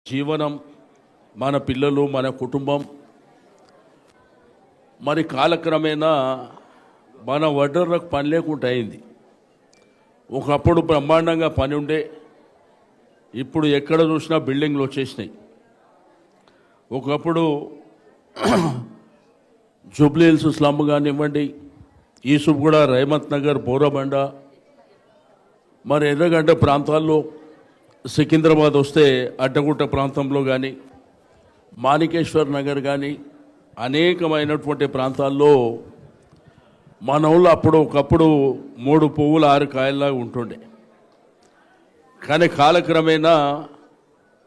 జీవనం, మన పిల్లలు, మన కుటుంబం మరి కాలక్రమేణా మన వడ్డర్లకు పని లేకుండా అయింది. ఒకప్పుడు బ్రహ్మాండంగా పని ఉండే, ఇప్పుడు ఎక్కడ చూసినా బిల్డింగ్లు వచ్చేసినాయి. ఒకప్పుడు జూబ్లీ హిల్స్ స్లమ్ కానివ్వండి, ఈసుఫ్గూడ, రహమత్ నగర్, బోరబండ, మరి ఎర్రగడ్డ ప్రాంతాల్లో, సికింద్రాబాద్ వస్తే అడ్డగుట్ట ప్రాంతంలో కానీ, మాణికేశ్వర్ నగర్ కానీ అనేకమైనటువంటి ప్రాంతాల్లో మన ఊళ్ళో ఒకప్పుడు 3 పువ్వులు 6 కాయల్లాగా ఉంటుండే. కానీ కాలక్రమేణా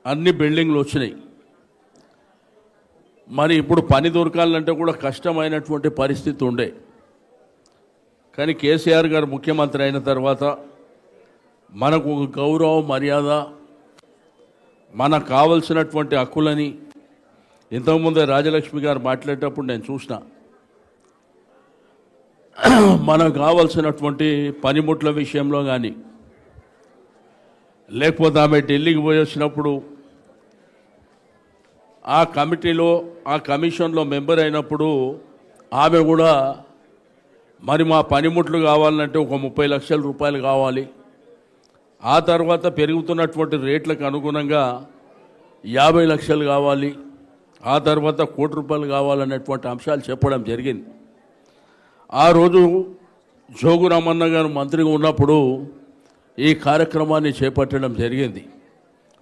అన్ని బిల్డింగ్లు వచ్చినాయి. మరి ఇప్పుడు పని దొరకాలంటే కూడా కష్టమైనటువంటి పరిస్థితి ఉండే. కానీ కేసీఆర్ గారు ముఖ్యమంత్రి అయిన తర్వాత మనకు ఒక గౌరవం, మర్యాద, మనకు కావలసినటువంటి హక్కులని ఇంతకుముందే రాజలక్ష్మి గారు మాట్లాడేటప్పుడు నేను చూసిన. మనకు కావలసినటువంటి పనిముట్ల విషయంలో కానీ, లేకపోతే ఆమె ఢిల్లీకి పోయి వచ్చినప్పుడు ఆ కమిటీలో, ఆ కమిషన్లో మెంబర్ అయినప్పుడు ఆమె కూడా మరి మా పనిముట్లు కావాలంటే ఒక 30 లక్షల రూపాయలు కావాలి, ఆ తర్వాత పెరుగుతున్నటువంటి రేట్లకు అనుగుణంగా 50 లక్షలు కావాలి, ఆ తర్వాత 1 కోటి రూపాయలు కావాలనేటువంటి అంశాలు చెప్పడం జరిగింది. ఆ రోజు జోగు రామన్న గారు మంత్రిగా ఉన్నప్పుడు ఈ కార్యక్రమాన్ని చేపట్టడం జరిగింది.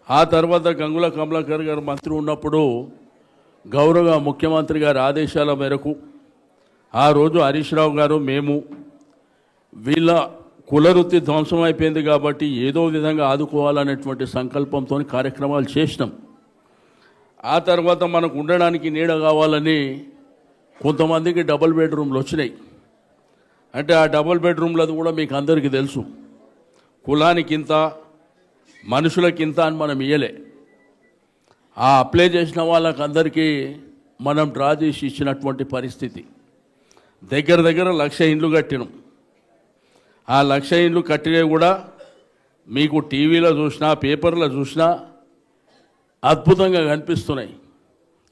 ఆ తర్వాత గంగుల కమలాకర్ గారు మంత్రి ఉన్నప్పుడు గౌరవ ముఖ్యమంత్రి గారి ఆదేశాల మేరకు ఆ రోజు హరీష్ రావు గారు, మేము వీళ్ళ కులవృత్తి ధ్వంసం అయిపోయింది కాబట్టి ఏదో విధంగా ఆదుకోవాలనేటువంటి సంకల్పంతో కార్యక్రమాలు చేసినాం. ఆ తర్వాత మనకు ఉండడానికి నీడ కావాలని కొంతమందికి డబుల్ బెడ్రూమ్లు వచ్చినాయి. అంటే ఆ డబుల్ బెడ్రూమ్లది కూడా మీకు అందరికీ తెలుసు, కులానికింత, మనుషులకింత అని మనం ఇయ్యలే. ఆ అప్లై చేసిన వాళ్ళకందరికీ మనం డ్రా చేసి ఇచ్చినటువంటి పరిస్థితి. దగ్గర 1,00,000 ఇండ్లు కట్టినాం. ఆ 1,00,000 ఇండ్లు కట్టినవి కూడా మీకు టీవీలో చూసినా, పేపర్లో చూసినా అద్భుతంగా కనిపిస్తున్నాయి.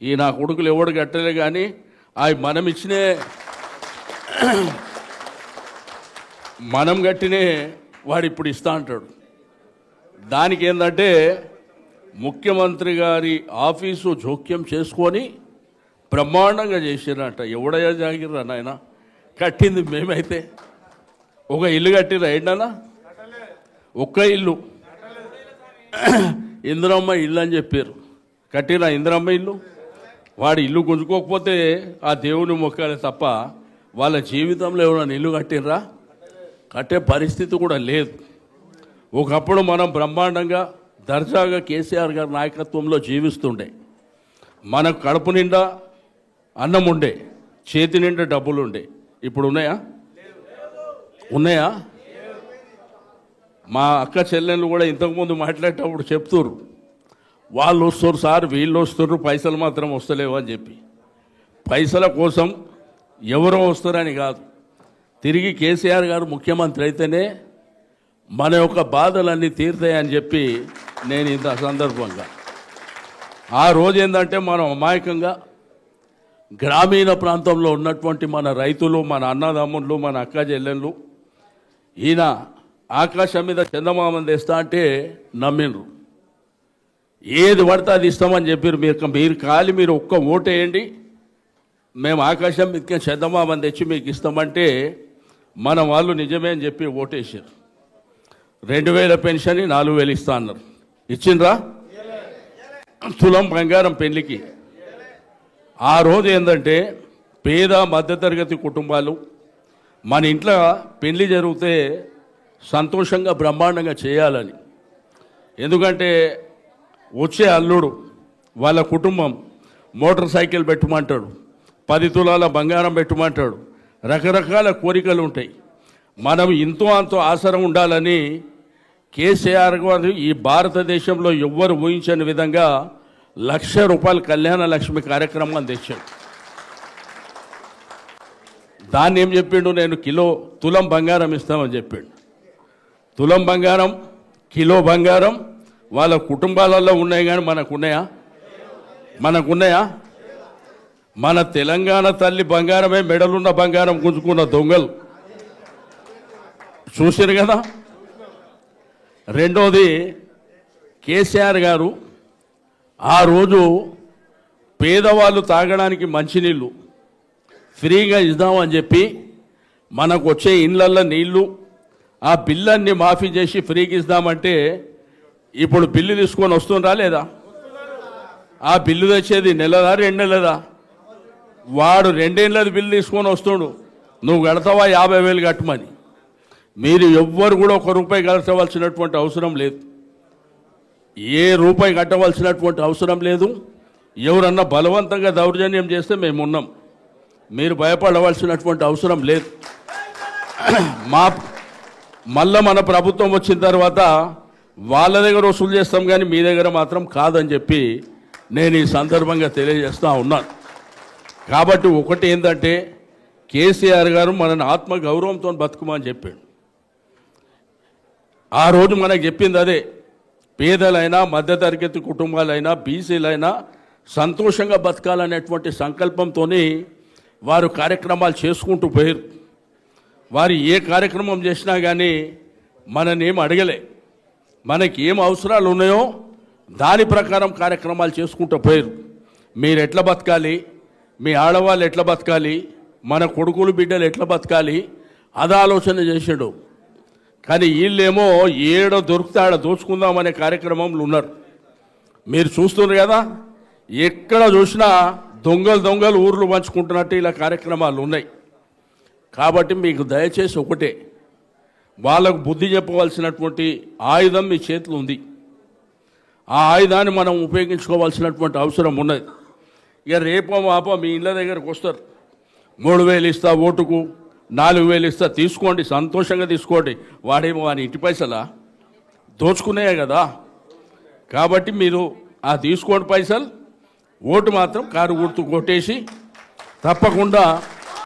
ఈ నా కొడుకులు ఎవడు కట్టలే కానీ అవి మనం కట్టినే వాడు ఇప్పుడు ఇస్తా అంటాడు. దానికి ఏంటంటే ముఖ్యమంత్రి గారి ఆఫీసు జోక్యం చేసుకొని బ్రహ్మాండంగా చేసిరట. ఎవడయ్యా జాగిర్రా నాయన, కట్టింది మేమైతే. ఒక ఇల్లు కట్టిరా ఏంటన్నా? ఒక్క ఇల్లు, ఇందిరమ్మ ఇల్లు అని చెప్పారు. కట్టిరా ఇందిరమ్మ ఇల్లు? వాడు ఇల్లు గుంజుకోకపోతే ఆ దేవుని మొక్కాలే తప్ప వాళ్ళ జీవితంలో ఎవరైనా ఇల్లు కట్టిర్రా? కట్టే పరిస్థితి కూడా లేదు. ఒకప్పుడు మనం బ్రహ్మాండంగా దర్జాగా కేసీఆర్ గారి నాయకత్వంలో జీవిస్తుండే. మనకు కడుపు నిండా అన్నం ఉండే, చేతి నిండా డబ్బులు ఉండే. ఇప్పుడు ఉన్నాయా? మా అక్క చెల్లెళ్ళు కూడా ఇంతకుముందు మాట్లాడేటప్పుడు చెప్తున్నారు, వాళ్ళు వస్తారు సార్, వీళ్ళు వస్తారు, పైసలు మాత్రం వస్తలేవు అని చెప్పి. పైసల కోసం ఎవరో వస్తారని కాదు, తిరిగి కేసీఆర్ గారు ముఖ్యమంత్రి అయితేనే మన యొక్క బాధలన్నీ తీరుతాయని చెప్పి నేను ఇంత సందర్భంగా ఆ రోజు ఏంటంటే మనం అమాయకంగా గ్రామీణ ప్రాంతంలో ఉన్నటువంటి మన రైతులు, మన అన్నదమ్ముళ్ళు, మన అక్క చెల్లెళ్ళు ఈయన ఆకాశం మీద చందమామని తెస్తా అంటే నమ్మిండ్రు. ఏది పడితే అది ఇస్తామని చెప్పారు. మీరు ఒక్క ఓటు వేయండి, మేము ఆకాశం మీదకి చందమామని తెచ్చి మీకు ఇస్తామంటే మన వాళ్ళు నిజమే అని చెప్పి ఓటేసారు. 2,000 పెన్షన్ 4,000 ఇస్తా అన్నారు. ఇచ్చిండ్రా? తులం బంగారం పెళ్లికి. ఆ రోజు ఏంటంటే పేద మధ్యతరగతి కుటుంబాలు మన ఇంట్లో పెళ్లి జరిగితే సంతోషంగా బ్రహ్మాండంగా చేయాలని, ఎందుకంటే వచ్చే అల్లుడు వాళ్ళ కుటుంబం మోటార్ సైకిల్ పెట్టమంటాడు, 10 తులాల బంగారం పెట్టమంటాడు, రకరకాల కోరికలు ఉంటాయి. మనం ఇంతో అంతో ఆసరం ఉండాలని కేసీఆర్ గారు ఈ భారతదేశంలో ఎవ్వరు ఊహించని విధంగా ₹1,00,000 కళ్యాణ లక్ష్మి కార్యక్రమాన్ని తెచ్చాడు. దాన్ని ఏం చెప్పిండు, నేను తులం బంగారం ఇస్తామని చెప్పిండు. తులం బంగారం, కిలో బంగారం, వాళ్ళ కుటుంబాలలో ఉన్నాయి కానీ మనకున్నాయా? మనకున్నాయా? మన తెలంగాణ తల్లి బంగారమే మెడలున్న బంగారం గుంజుకున్న దొంగలు చూసారు కదా. రెండోది, కేసీఆర్ గారు ఆ రోజు పేదవాళ్ళు తాగడానికి మంచినీళ్ళు ఫ్రీగా ఇద్దామని చెప్పి మనకు వచ్చే ఇండ్లల్లో నీళ్లు ఆ బిల్లన్ని మాఫీ చేసి ఫ్రీగా ఇద్దామంటే ఇప్పుడు బిల్లు తీసుకొని వస్తుండ్రా లేదా? ఆ బిల్లు తెచ్చేది నెలదా 2 నెలదా? వాడు 2 ఏళ్ళది బిల్లు తీసుకొని వస్తుండు, నువ్వు కడతావా 50,000 కట్టమని. మీరు ఎవ్వరు కూడా ₹1 కట్టవలసినటువంటి అవసరం లేదు, ఏ రూపాయి కట్టవలసినటువంటి అవసరం లేదు. ఎవరన్నా బలవంతంగా దౌర్జన్యం చేస్తే మేము ఉన్నాం, మీరు భయపడవలసినటువంటి అవసరం లేదు. మళ్ళా మన ప్రభుత్వం వచ్చిన తర్వాత వాళ్ళ దగ్గర వసూలు చేస్తాం కానీ మీ దగ్గర మాత్రం కాదని చెప్పి నేను ఈ సందర్భంగా తెలియజేస్తూ ఉన్నాను. కాబట్టి ఒకటి ఏంటంటే, కేసీఆర్ గారు మనని ఆత్మగౌరవంతో బతుకుమని చెప్పాడు. ఆ రోజు మనకు చెప్పింది అదే, పేదలైనా మధ్యతరగతి కుటుంబాలైనా బీసీలైనా సంతోషంగా బతకాలనేటువంటి సంకల్పంతో వారు కార్యక్రమాలు చేసుకుంటూ పోయారు. వారు ఏ కార్యక్రమం చేసినా కానీ మననేం అడగలే, మనకి ఏం అవసరాలు ఉన్నాయో దాని ప్రకారం కార్యక్రమాలు చేసుకుంటూ పోయారు. మీరు ఎట్లా బతకాలి, మీ ఆడవాళ్ళు ఎట్లా బతకాలి, మన కొడుకులు బిడ్డలు ఎట్లా బతకాలి అది ఆలోచన చేసాడు. కానీ వీళ్ళేమో ఏడో దొరికితే ఆడ దోచుకుందామనే కార్యక్రమంలో ఉన్నారు. మీరు చూస్తున్నారు కదా, ఎక్కడ చూసినా దొంగలు ఊర్లు పంచుకుంటున్నట్టు ఇలా కార్యక్రమాలు ఉన్నాయి. కాబట్టి మీకు దయచేసి ఒకటే, వాళ్ళకు బుద్ధి చెప్పవలసినటువంటి ఆయుధం మీ చేతిలో ఉంది, ఆ ఆయుధాన్ని మనం ఉపయోగించుకోవాల్సినటువంటి అవసరం ఉన్నది. ఇక రేపో మాపో మీ ఇళ్ళ దగ్గరకు వస్తారు, 3,000 ఇస్తా ఓటుకు, 4,000 ఇస్తా, తీసుకోండి, సంతోషంగా తీసుకోండి. వాడేమో వాని ఇంటి పైసలా దోచుకున్నాయే కదా. కాబట్టి మీరు ఆ తీసుకోండి పైసలు, ఓటు మాత్రం కారు గుర్తు కొట్టేసి తప్పకుండా